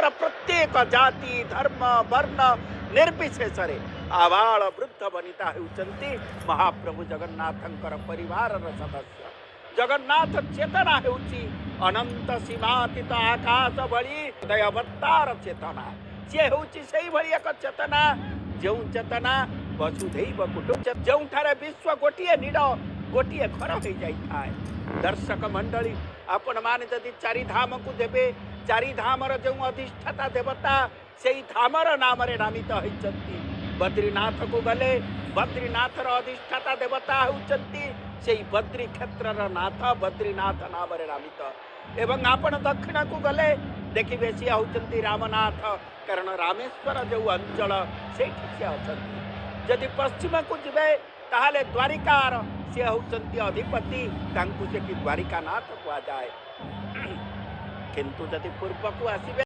विश्वर प्रत्येक जाति धर्म वर्ण निर्विशेष आबाल वृद्ध वनिता होउचंती महाप्रभु जगन्नाथंकर परिवार सदस्य। जगन्नाथ चेतना हेउची अनंत सीमातीत आकाश भली दयावतार चेतना। सी हेउची सेही भली एक चेतना जो चेतना वसुधैव कुटुंबकम् जोठारे विश्व गोटिए नीड गोटिए घर हो जाए। दर्शक मंडली आपण माने जदि चारि धाम को देबे चारि धामर जो अधिष्ठाता देवता से धामर नाम नामित होइचंती। बद्रीनाथ को गले बद्रीनाथर अधिष्ठाता देवता होउचंती से बद्री क्षेत्रर नाथ बद्रीनाथ नाम नामित। एवं आपण दक्षिण को गले देखिबे सी होउचंती रामनाथ कारण रामेश्वर जो अंचल से अछंती। जदि पश्चिम को जिबे ताहले द्वारिकार से होउचंती अधिपति तांकु से कि द्वारिकानाथ कुआ जाए। किंतु जदि पूर्व को आसीबे